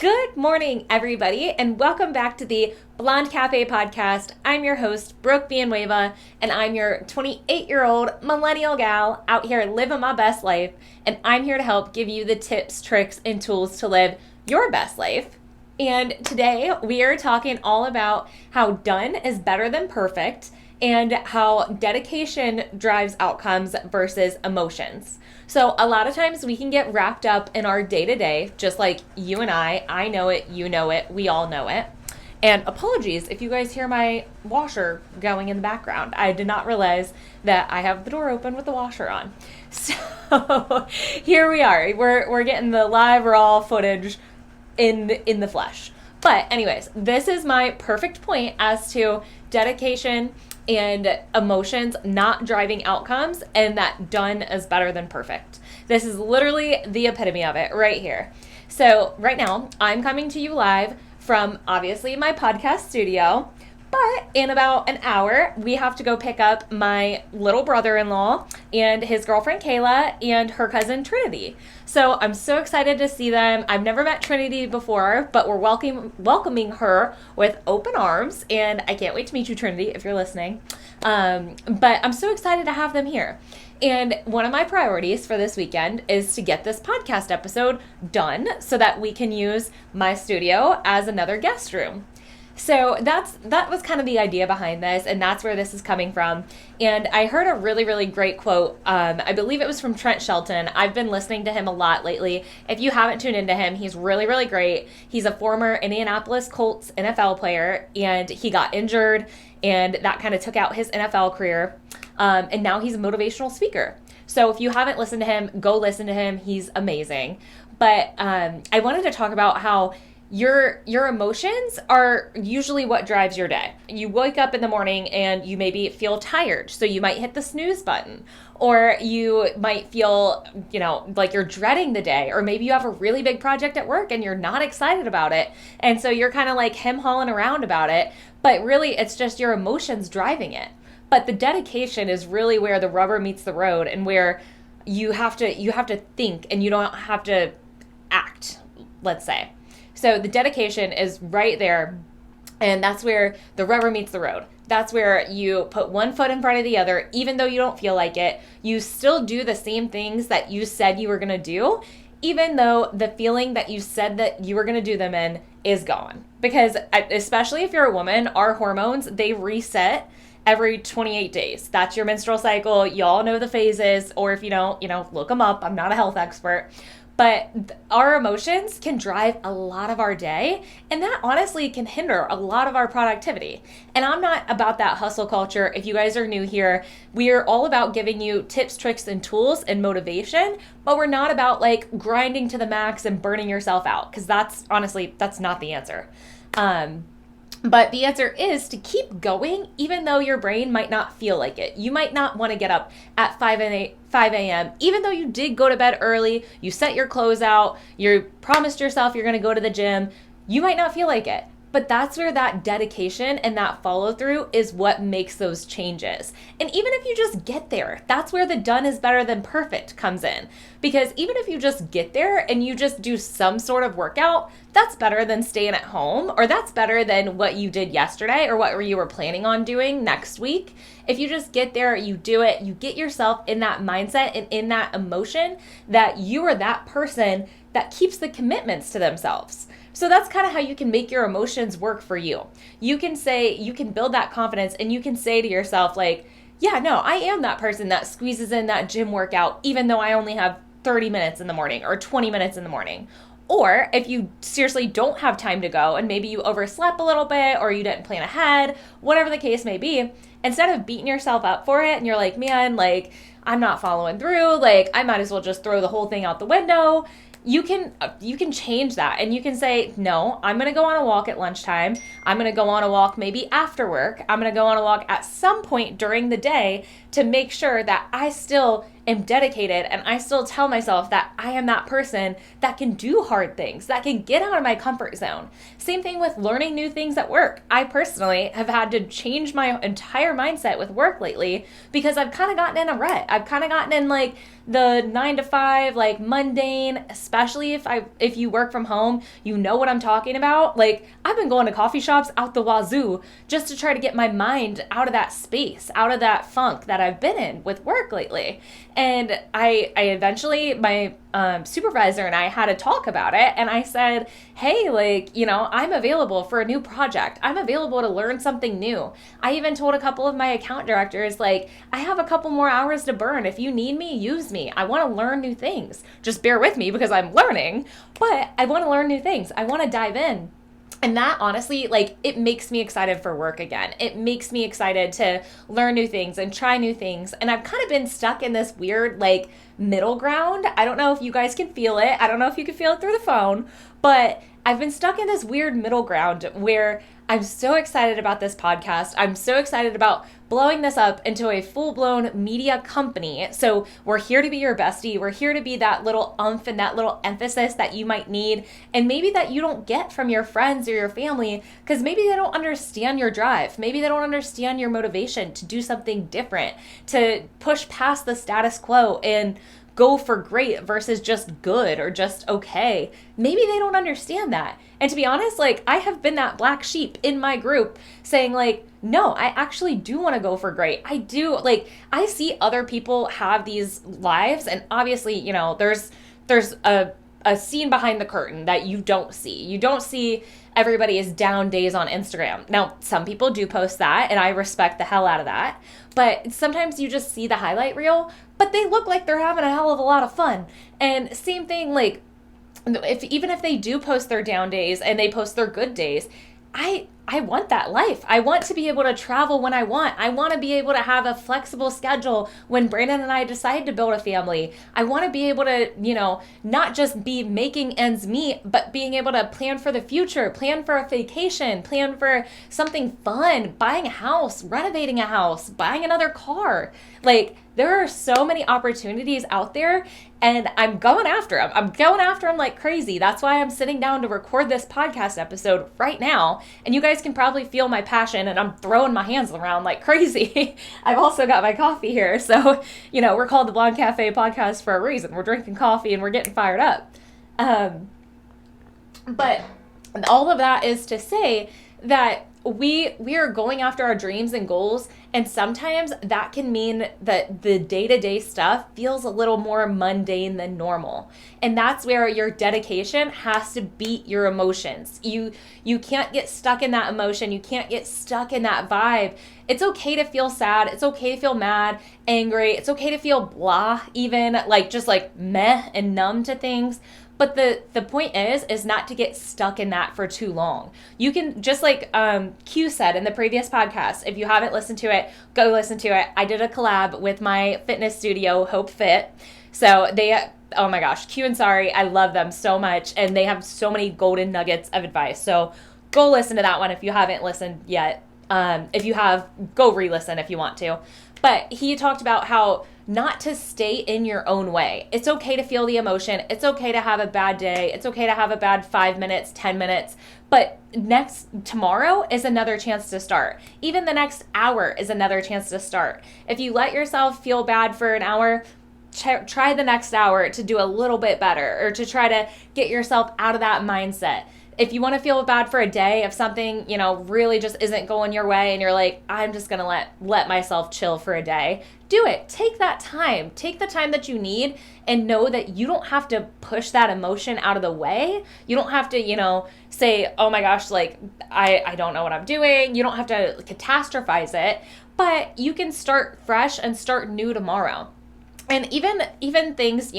Good morning, everybody, and welcome back to the Blonde Cafe podcast. I'm your host, Brooke Villanueva, and I'm your 28-year-old millennial gal out here living my best life, and I'm here to help give you the tips, tricks, and tools to live your best life. And today we are talking all about how done is better than perfect and how dedication drives outcomes versus emotions. So a lot of times we can get wrapped up in our day-to-day, just like you and I know it, you know it, we all know it. And apologies if you guys hear my washer going in the background. I did not realize that I have the door open with the washer on. So here we are. We're getting the live raw footage in the flesh. But anyways, this is my perfect point as to dedication and emotions not driving outcomes, and that done is better than perfect. This is literally the epitome of it right here. So right now, I'm coming to you live from obviously my podcast studio, but in about an hour, we have to go pick up my little brother-in-law and his girlfriend Kayla and her cousin Trinity. So I'm so excited to see them. I've never met Trinity before, but we're welcoming her with open arms, and I can't wait to meet you, Trinity, if you're listening. But I'm so excited to have them here. And one of my priorities for this weekend is to get this podcast episode done so that we can use my studio as another guest room. So that was kind of the idea behind this, and that's where this is coming from. And I heard a really, really great quote. I believe it was from Trent Shelton. I've been listening to him a lot lately. If you haven't tuned into him, he's really, really great. He's a former Indianapolis Colts NFL player, and he got injured, and that kind of took out his NFL career. And now he's a motivational speaker. So if you haven't listened to him, go listen to him. He's amazing. But I wanted to talk about how your emotions are usually what drives your day. You wake up in the morning and you maybe feel tired, so you might hit the snooze button, or you might feel, like you're dreading the day, or maybe you have a really big project at work and you're not excited about it, and so you're kind of like hem-hawing around about it, but really it's just your emotions driving it. But the dedication is really where the rubber meets the road, and where you have to think and you don't have to act, let's say. So the dedication is right there, and that's where the rubber meets the road. That's where you put one foot in front of the other, even though you don't feel like it. You still do the same things that you said you were going to do, even though the feeling that you said that you were going to do them in is gone. Because especially if you're a woman, our hormones, they reset every 28 days. That's your menstrual cycle. Y'all know the phases, or if you don't, look them up. I'm not a health expert. But our emotions can drive a lot of our day, and that honestly can hinder a lot of our productivity. And I'm not about that hustle culture. If you guys are new here, we are all about giving you tips, tricks, and tools and motivation, but we're not about like grinding to the max and burning yourself out, because that's not the answer. But the answer is to keep going, even though your brain might not feel like it. You might not want to get up at 5 a.m., even though you did go to bed early, you set your clothes out, you promised yourself you're going to go to the gym. You might not feel like it. But that's where that dedication and that follow through is what makes those changes. And even if you just get there, that's where the done is better than perfect comes in. Because even if you just get there and you just do some sort of workout, that's better than staying at home, or that's better than what you did yesterday or what you were planning on doing next week. If you just get there, you do it, you get yourself in that mindset and in that emotion that you are that person that keeps the commitments to themselves. So that's kind of how you can make your emotions work for you. You can build that confidence, and you can say to yourself like, yeah, no, I am that person that squeezes in that gym workout even though I only have 30 minutes in the morning or 20 minutes in the morning. Or if you seriously don't have time to go and maybe you overslept a little bit or you didn't plan ahead, whatever the case may be, instead of beating yourself up for it and you're like, man, like I'm not following through, like I might as well just throw the whole thing out the window. You can change that, and you can say, no, I'm going to go on a walk at lunchtime. I'm going to go on a walk maybe after work. I'm going to go on a walk at some point during the day to make sure that I still am dedicated, and I still tell myself that I am that person that can do hard things, that can get out of my comfort zone. Same thing with learning new things at work. I personally have had to change my entire mindset with work lately because I've kind of gotten in a rut. I've kind of gotten in like the 9 to 5, like mundane, especially if you work from home, you know what I'm talking about. Like, I've been going to coffee shops out the wazoo just to try to get my mind out of that space, out of that funk that I've been in with work lately. And I eventually, my supervisor and I had a talk about it, and I said, hey, like, I'm available for a new project. I'm available to learn something new. I even told a couple of my account directors, like, I have a couple more hours to burn. If you need me, use me. I want to learn new things. Just bear with me because I'm learning, but I want to learn new things. I want to dive in. And that honestly, like, it makes me excited for work again. It makes me excited to learn new things and try new things. And I've kind of been stuck in this weird, like, middle ground. I don't know if you guys can feel it. I don't know if you can feel it through the phone, but I've been stuck in this weird middle ground where I'm so excited about this podcast. I'm so excited about blowing this up into a full-blown media company. So we're here to be your bestie. We're here to be that little umph and that little emphasis that you might need, and maybe that you don't get from your friends or your family because maybe they don't understand your drive. Maybe they don't understand your motivation to do something different, to push past the status quo and go for great versus just good or just okay. Maybe they don't understand that. And to be honest, like, I have been that black sheep in my group saying, like, no, I actually do want to go for great. I do. Like, I see other people have these lives, and obviously, there's a scene behind the curtain that you don't see. You don't see everybody's down days on Instagram. Now, some people do post that, and I respect the hell out of that. But sometimes you just see the highlight reel, but they look like they're having a hell of a lot of fun. And same thing, like, even if they do post their down days and they post their good days, I want that life. I want to be able to travel when I want. I want to be able to have a flexible schedule when Brandon and I decide to build a family. I want to be able to, not just be making ends meet, but being able to plan for the future, plan for a vacation, plan for something fun, buying a house, renovating a house, buying another car. Like, there are so many opportunities out there, and I'm going after them. I'm going after them like crazy. That's why I'm sitting down to record this podcast episode right now. And you guys can probably feel my passion, and I'm throwing my hands around like crazy. I've also got my coffee here. So, we're called the Blonde Cafe Podcast for a reason. We're drinking coffee and we're getting fired up. But all of that is to say that we are going after our dreams and goals, and sometimes that can mean that the day-to-day stuff feels a little more mundane than normal. And that's where your dedication has to beat your emotions. You can't get stuck in that emotion. You can't get stuck in that vibe. It's okay to feel sad. It's okay to feel mad, angry. It's okay to feel blah, even like just like meh and numb to things. But the point is not to get stuck in that for too long. You can, just like Q said in the previous podcast, if you haven't listened to it, go listen to it. I did a collab with my fitness studio, Hope Fit. So oh my gosh, Q and Sorry, I love them so much. And they have so many golden nuggets of advice. So go listen to that one if you haven't listened yet. If you have, go re-listen if you want to. But he talked about how not to stay in your own way. It's okay to feel the emotion. It's okay to have a bad day. It's okay to have a bad 5 minutes, 10 minutes. But tomorrow is another chance to start. Even the next hour is another chance to start. If you let yourself feel bad for an hour, try the next hour to do a little bit better, or to try to get yourself out of that mindset. If you want to feel bad for a day, if something, really just isn't going your way and you're like, I'm just going to let myself chill for a day, do it. Take that time. Take the time that you need, and know that you don't have to push that emotion out of the way. You don't have to, say, oh my gosh, like, I don't know what I'm doing. You don't have to catastrophize it, but you can start fresh and start new tomorrow. And even things,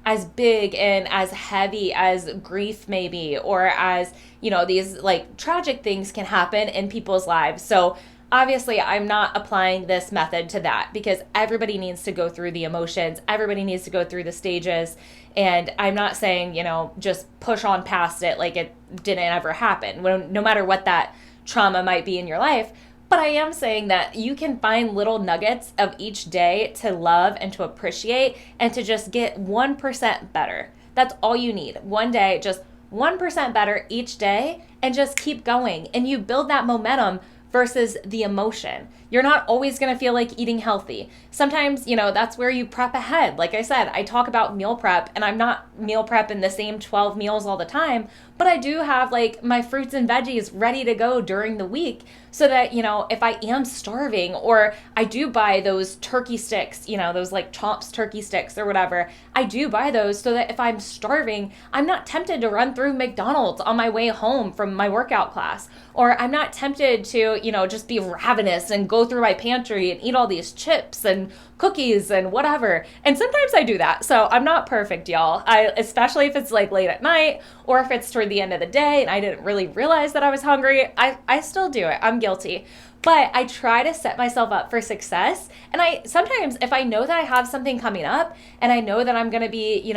as big and as heavy as grief maybe, or as, these like tragic things can happen in people's lives. So obviously I'm not applying this method to that, because everybody needs to go through the emotions. Everybody needs to go through the stages. And I'm not saying, just push on past it like it didn't ever happen, no matter what that trauma might be in your life. But I am saying that you can find little nuggets of each day to love and to appreciate and to just get 1% better. That's all you need. One day, just 1% better each day, and just keep going. And you build that momentum versus the emotion. You're not always going to feel like eating healthy. Sometimes, that's where you prep ahead. Like I said, I talk about meal prep, and I'm not meal prepping the same 12 meals all the time, but I do have like my fruits and veggies ready to go during the week so that, if I am starving, or I do buy those turkey sticks, those like Chomps turkey sticks or whatever, I do buy those so that if I'm starving, I'm not tempted to run through McDonald's on my way home from my workout class, or I'm not tempted to, just be ravenous and go through my pantry and eat all these chips and cookies and whatever. And sometimes I do that. So I'm not perfect, y'all. Especially if it's like late at night or if it's toward the end of the day and I didn't really realize that I was hungry, I still do it. I'm guilty. But I try to set myself up for success. And I sometimes, if I know that I have something coming up and I know that I'm going to be,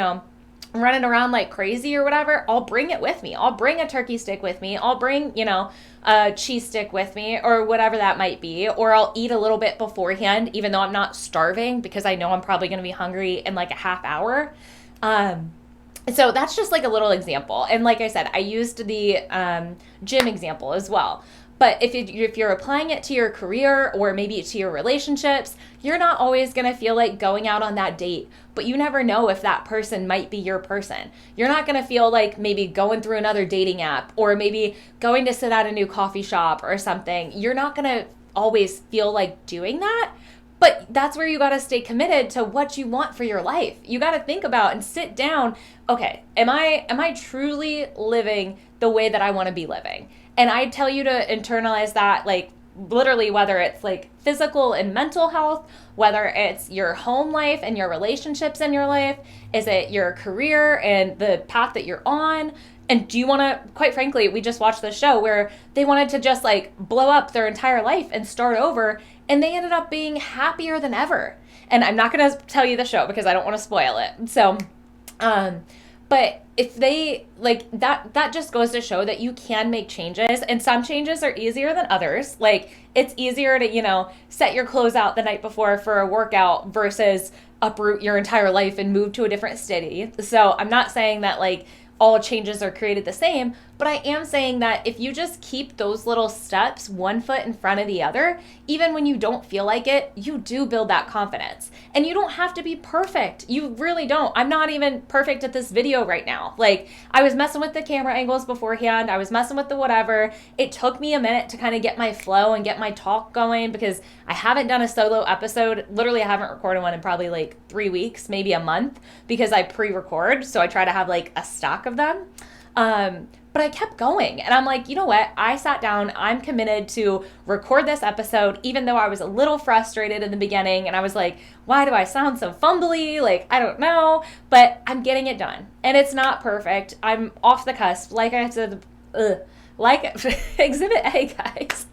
running around like crazy or whatever, I'll bring it with me. I'll bring a turkey stick with me. I'll bring, a cheese stick with me or whatever that might be. Or I'll eat a little bit beforehand, even though I'm not starving, because I know I'm probably going to be hungry in like a half hour. So that's just like a little example. And like I said, I used the gym example as well. But if you're applying it to your career or maybe to your relationships, you're not always going to feel like going out on that date. But you never know if that person might be your person. You're not going to feel like maybe going through another dating app or maybe going to sit at a new coffee shop or something. You're not going to always feel like doing that. But that's where you got to stay committed to what you want for your life. You got to think about and sit down, okay, am I truly living the way that I want to be living? And I tell you to internalize that, like literally, whether it's like physical and mental health, whether it's your home life and your relationships in your life, is it your career and the path that you're on? And do you want to, quite frankly, we just watched this show where they wanted to just like blow up their entire life and start over, and they ended up being happier than ever. And I'm not going to tell you the show because I don't want to spoil it. So, but if they like that just goes to show that you can make changes, and some changes are easier than others. Like it's easier to, set your clothes out the night before for a workout versus uproot your entire life and move to a different city. So I'm not saying that like all changes are created the same, but I am saying that if you just keep those little steps one foot in front of the other, even when you don't feel like it, you do build that confidence. And you don't have to be perfect. You really don't. I'm not even perfect at this video right now. Like I was messing with the camera angles beforehand. I was messing with the whatever. It took me a minute to kind of get my flow and get my talk going because I haven't done a solo episode. Literally, I haven't recorded one in probably like 3 weeks, maybe a month, because I pre-record. So I try to have like a stock of them. But I kept going and I'm like, you know what? I sat down, I'm committed to record this episode, even though I was a little frustrated in the beginning. And I was like, why do I sound so fumbly? Like, I don't know, but I'm getting it done and it's not perfect. I'm off the cusp. Like I said, like Exhibit A, guys,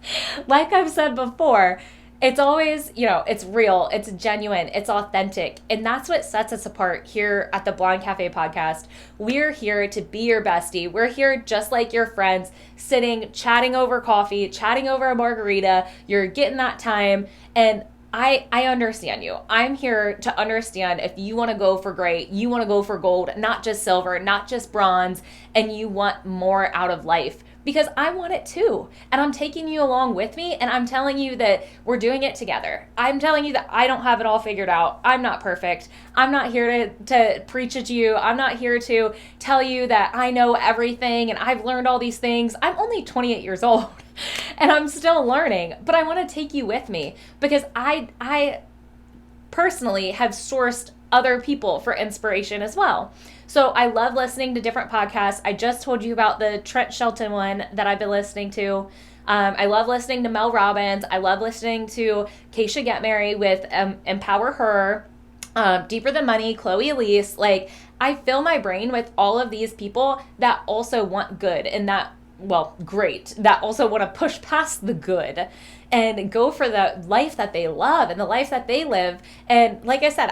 like I've said before, it's always, it's real, it's genuine, it's authentic. And that's what sets us apart here at the Blonde Cafe podcast. We're here to be your bestie. We're here just like your friends, sitting, chatting over coffee, chatting over a margarita. You're getting that time. And I understand you. I'm here to understand if you want to go for great, you want to go for gold, not just silver, not just bronze, and you want more out of life. Because I want it too. And I'm taking you along with me and I'm telling you that we're doing it together. I'm telling you that I don't have it all figured out. I'm not perfect. I'm not here to preach at you. I'm not here to tell you that I know everything and I've learned all these things. I'm only 28 years old and I'm still learning, but I want to take you with me because I personally have sourced other people for inspiration as well. So I love listening to different podcasts. I just told you about the Trent Shelton one that I've been listening to. I love listening to Mel Robbins. I love listening to Keisha Get Married with Empower Her, Deeper Than Money, Chloe Elise. Like I fill my brain with all of these people that also want good and that well, great, that also want to push past the good and go for the life that they love and the life that they live. And like I said,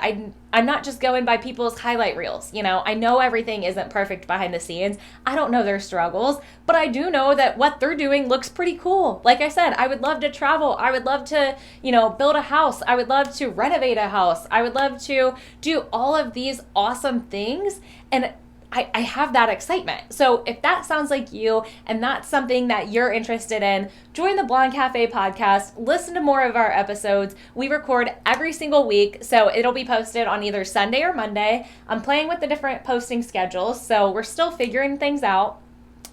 I'm not just going by people's highlight reels. I know everything isn't perfect behind the scenes. I don't know their struggles, but I do know that what they're doing looks pretty cool. Like I said, I would love to travel. I would love to, build a house. I would love to renovate a house. I would love to do all of these awesome things. And I have that excitement. So if that sounds like you and that's something that you're interested in, join the Blonde Cafe podcast. Listen to more of our episodes. We record every single week, so it'll be posted on either Sunday or Monday. I'm playing with the different posting schedules, so we're still figuring things out.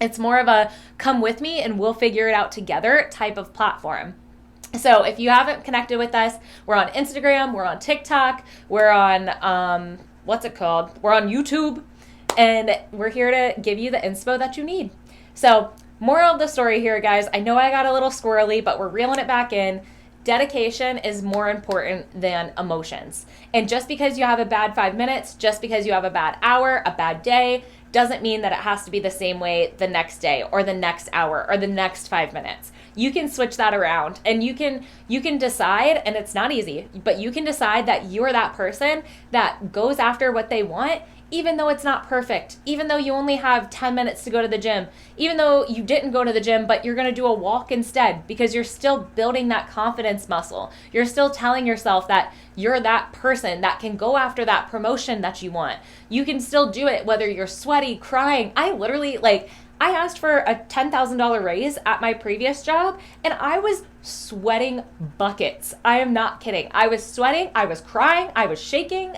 It's more of a come with me and we'll figure it out together type of platform. So if you haven't connected with us, we're on Instagram, we're on TikTok, we're on, what's it called? We're on YouTube. And we're here to give you the inspo that you need. So, moral of the story here, guys. I know I got a little squirrely, but we're reeling it back in. Dedication is more important than emotions. And just because you have a bad 5 minutes, just because you have a bad hour, a bad day, doesn't mean that it has to be the same way the next day or the next hour or the next 5 minutes. You can switch that around and you can decide, and it's not easy, but you can decide that you're that person that goes after what they want, even though it's not perfect, even though you only have 10 minutes to go to the gym, even though you didn't go to the gym, but you're going to do a walk instead because you're still building that confidence muscle. You're still telling yourself that you're that person that can go after that promotion that you want. You can still do it whether you're sweaty, crying. I asked for a $10,000 raise at my previous job and I was sweating buckets. I am not kidding. I was sweating, I was crying, I was shaking,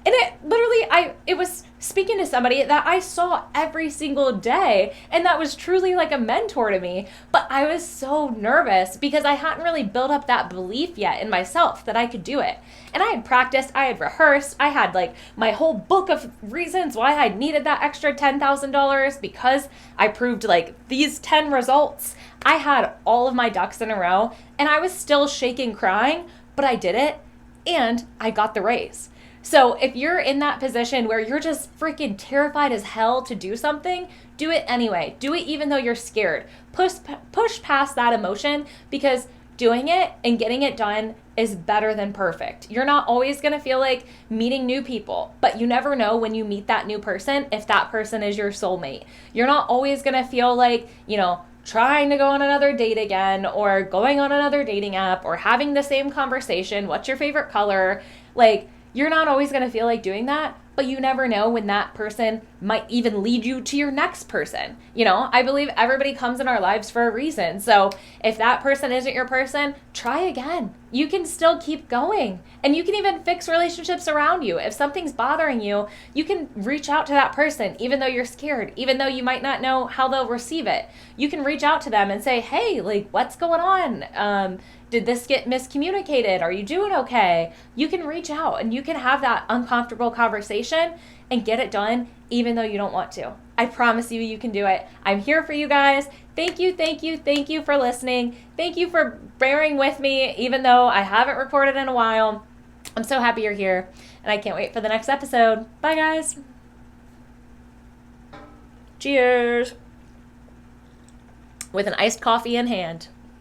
and it was speaking to somebody that I saw every single day, and that was truly like a mentor to me. But I was so nervous because I hadn't really built up that belief yet in myself that I could do it. And I had practiced, I had rehearsed, I had my whole book of reasons why I needed that extra $10,000 because I proved these 10 results. I had all of my ducks in a row, and I was still shaking, crying, but I did it, and I got the raise. So if you're in that position where you're just freaking terrified as hell to do something, do it anyway. Do it even though you're scared. Push past that emotion because doing it and getting it done is better than perfect. You're not always going to feel like meeting new people, but you never know when you meet that new person if that person is your soulmate. You're not always going to feel like, trying to go on another date again or going on another dating app or having the same conversation. What's your favorite color? You're not always going to feel like doing that, but you never know when that person might even lead you to your next person. I believe everybody comes in our lives for a reason. So if that person isn't your person, try again. You can still keep going. And you can even fix relationships around you. If something's bothering you, you can reach out to that person, even though you're scared, even though you might not know how they'll receive it. You can reach out to them and say, hey, what's going on? Did this get miscommunicated? Are you doing okay? You can reach out and you can have that uncomfortable conversation and get it done even though you don't want to. I promise you, you can do it. I'm here for you guys. Thank you for listening. Thank you for bearing with me even though I haven't recorded in a while. I'm so happy you're here and I can't wait for the next episode. Bye guys. Cheers. With an iced coffee in hand.